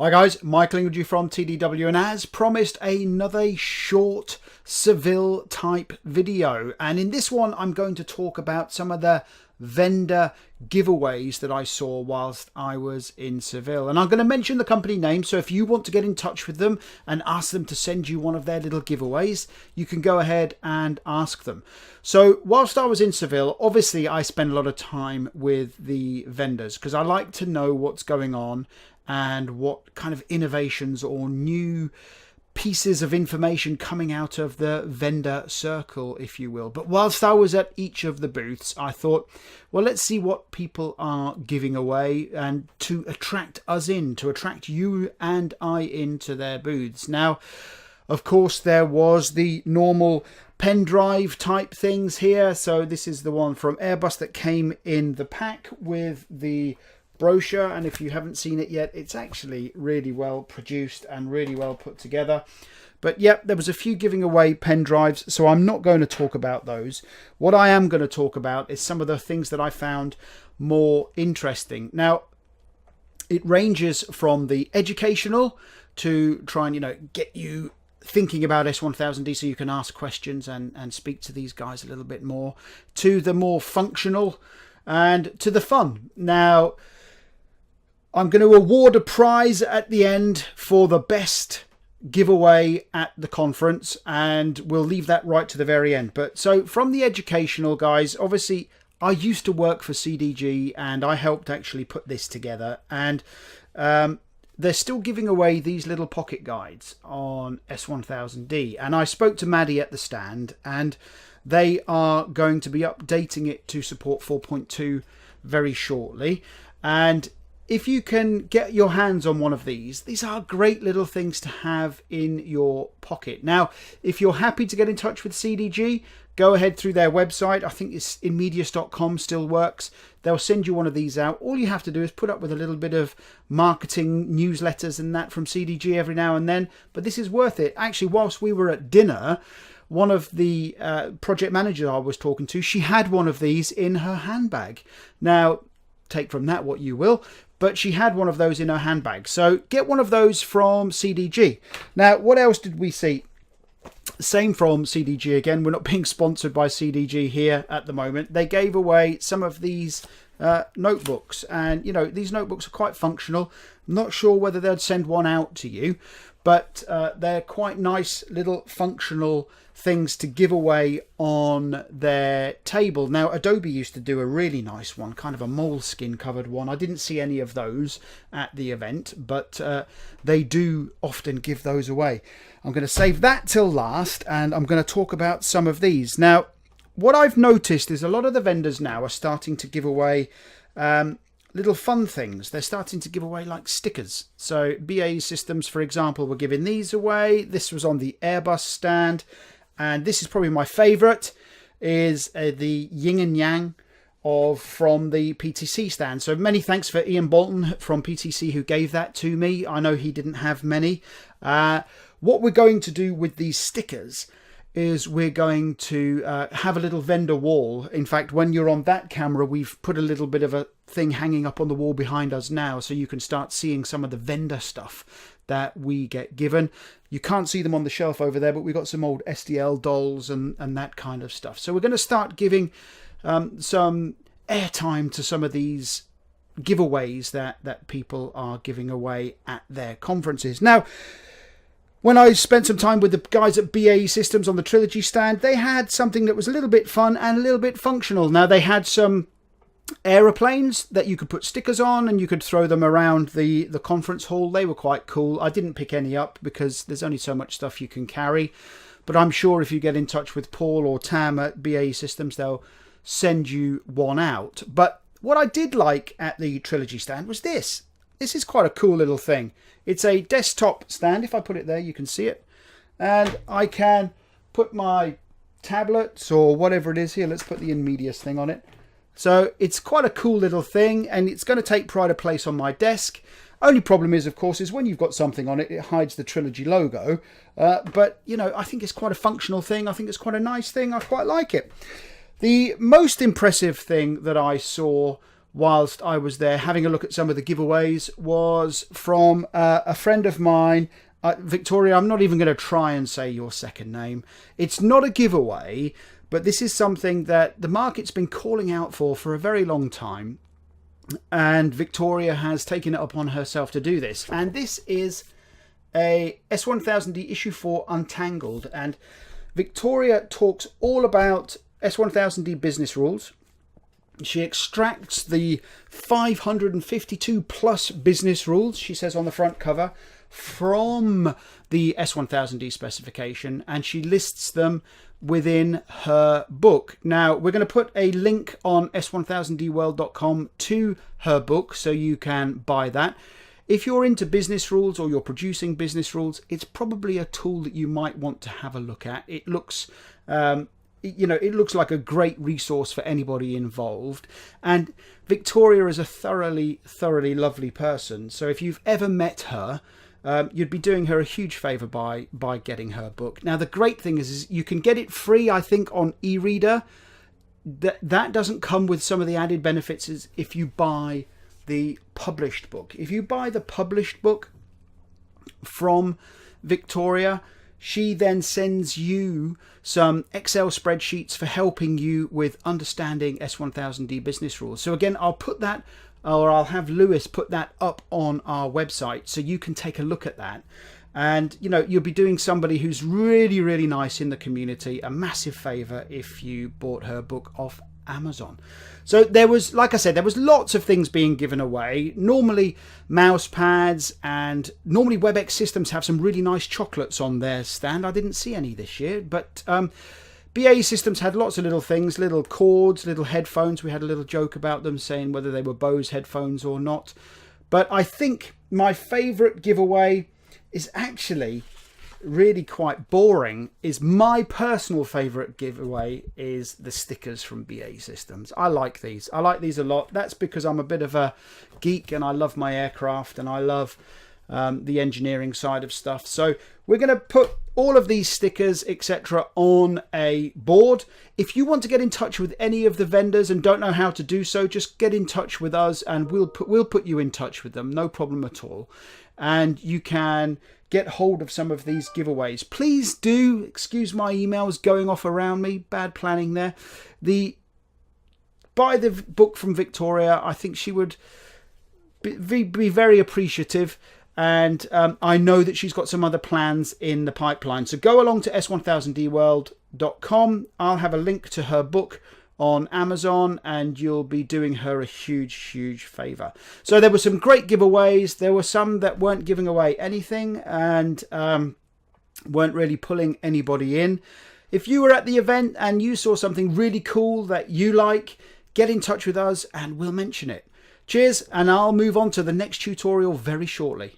Hi guys, Michael Ingledew from TDW, and as promised, another short Seville type video. And in this one, I'm going to talk about some of the vendor giveaways that I saw whilst I was in Seville. And I'm going to mention the company name, so if you want to get in touch with them and ask them to send you one of their little giveaways, you can go ahead and ask them. So whilst I was in Seville, obviously I spend a lot of time with the vendors because I like to know what's going on and what kind of innovations or new pieces of information coming out of the vendor circle, if you will. But whilst I was at each of the booths, I thought, well, let's see what people are giving away and to attract us in, to attract you and I into their booths. Now, of course, there was the normal Pendrive type things here. So this is the one from Airbus that came in the pack with the brochure, and if you haven't seen it yet, it's actually really well produced and really well put together. But yep, there was a few giving away pen drives, so I'm not going to talk about those. What I am going to talk about is some of the things that I found more interesting. Now, it ranges from the educational to try and, get you thinking about S1000D so you can ask questions and speak to these guys a little bit more, to the more functional and to the fun. Now, I'm going to award a prize at the end for the best giveaway at the conference, and we'll leave that right to the very end. But so from the educational guys, obviously I used to work for CDG and I helped actually put this together, and they're still giving away these little pocket guides on S1000D, and I spoke to Maddie at the stand and they are going to be updating it to support 4.2 very shortly. And if you can get your hands on one of these are great little things to have in your pocket. Now, if you're happy to get in touch with CDG, go ahead through their website. I think it's inmedius.com still works. They'll send you one of these out. All you have to do is put up with a little bit of marketing newsletters and that from CDG every now and then. But this is worth it. Actually, whilst we were at dinner, one of the project managers I was talking to, she had one of these in her handbag. Now, take from that what you will, but she had one of those in her handbag. So get one of those from CDG. Now, what else did we see? Same from CDG again. We're not being sponsored by CDG here at the moment. They gave away some of these notebooks, and these notebooks are quite functional. I'm not sure whether they'd send one out to you, but they're quite nice little functional things to give away on their table. Now, Adobe used to do a really nice one, kind of a moleskin covered one. I didn't see any of those at the event, but they do often give those away. I'm going to save that till last, and I'm going to talk about some of these. Now, what I've noticed is a lot of the vendors now are starting to give away little fun things. They're starting to give away like stickers. So BAE Systems, for example, were giving these away. This was on the Airbus stand. And this is probably my favourite, is the yin and yang from the PTC stand. So many thanks for Ian Bolton from PTC who gave that to me. I know he didn't have many. What we're going to do with these stickers is we're going to have a little vendor wall. In fact, when you're on that camera, we've put a little bit of a thing hanging up on the wall behind us now, so you can start seeing some of the vendor stuff that we get given. You can't see them on the shelf over there, but we've got some old SDL dolls and that kind of stuff. So we're going to start giving some airtime to some of these giveaways that people are giving away at their conferences. Now, when I spent some time with the guys at BAE Systems on the Trilogy stand, they had something that was a little bit fun and a little bit functional. Now, they had some aeroplanes that you could put stickers on and you could throw them around the conference hall. They were quite cool. I didn't pick any up because there's only so much stuff you can carry, but I'm sure if you get in touch with Paul or Tam at BAE Systems, they'll send you one out. But what I did like at the Trilogy stand was this. This is quite a cool little thing. It's a desktop stand. If I put it there, you can see it, and I can put my tablets or whatever it is here. Let's put the InMedius thing on it. So it's quite a cool little thing, and it's going to take pride of place on my desk. Only problem is, of course, is when you've got something on it, it hides the Trilogy logo. But, I think it's quite a functional thing. I think it's quite a nice thing. I quite like it. The most impressive thing that I saw whilst I was there having a look at some of the giveaways was from a friend of mine. Victoria, I'm not even going to try and say your second name. It's not a giveaway, but this is something that the market's been calling out for a very long time. And Victoria has taken it upon herself to do this. And this is a S1000D issue 4 Untangled. And Victoria talks all about S1000D business rules. She extracts the 552 plus business rules, she says on the front cover, from the S1000D specification, and she lists them within her book. Now, we're going to put a link on s1000dworld.com to her book so you can buy that. If you're into business rules or you're producing business rules, it's probably a tool that you might want to have a look at. It looks it looks like a great resource for anybody involved. And Victoria is a thoroughly lovely person. So if you've ever met her, you'd be doing her a huge favour by getting her book. Now, the great thing is you can get it free, I think, on e-reader. That doesn't come with some of the added benefits as if you buy the published book. If you buy the published book from Victoria, she then sends you some Excel spreadsheets for helping you with understanding S1000D business rules. So again, I'll put that, or I'll have Lewis put that up on our website so you can take a look at that. And, you'll be doing somebody who's really nice in the community a massive favour if you bought her book off Amazon. So there was, like I said, there was lots of things being given away. Normally mouse pads, and normally WebEx Systems have some really nice chocolates on their stand. I didn't see any this year, but BAE Systems had lots of little things, little cords, little headphones. We had a little joke about them saying whether they were Bose headphones or not. But I think my favourite giveaway is actually really quite boring. Is my personal favourite giveaway is the stickers from BAE Systems. I like these. I like these a lot. That's because I'm a bit of a geek and I love my aircraft and I love the engineering side of stuff. So we're going to put all of these stickers, etc., on a board. If you want to get in touch with any of the vendors and don't know how to do so, just get in touch with us and we'll put you in touch with them. No problem at all. And you can get hold of some of these giveaways. Please do, excuse my emails going off around me, bad planning there. Buy the book from Victoria. I think she would be very appreciative. And I know that she's got some other plans in the pipeline. So go along to s1000dworld.com. I'll have a link to her book on Amazon and you'll be doing her a huge favour. So there were some great giveaways. There were some that weren't giving away anything and weren't really pulling anybody in. If you were at the event and you saw something really cool that you like, get in touch with us and we'll mention it. Cheers, and I'll move on to the next tutorial very shortly.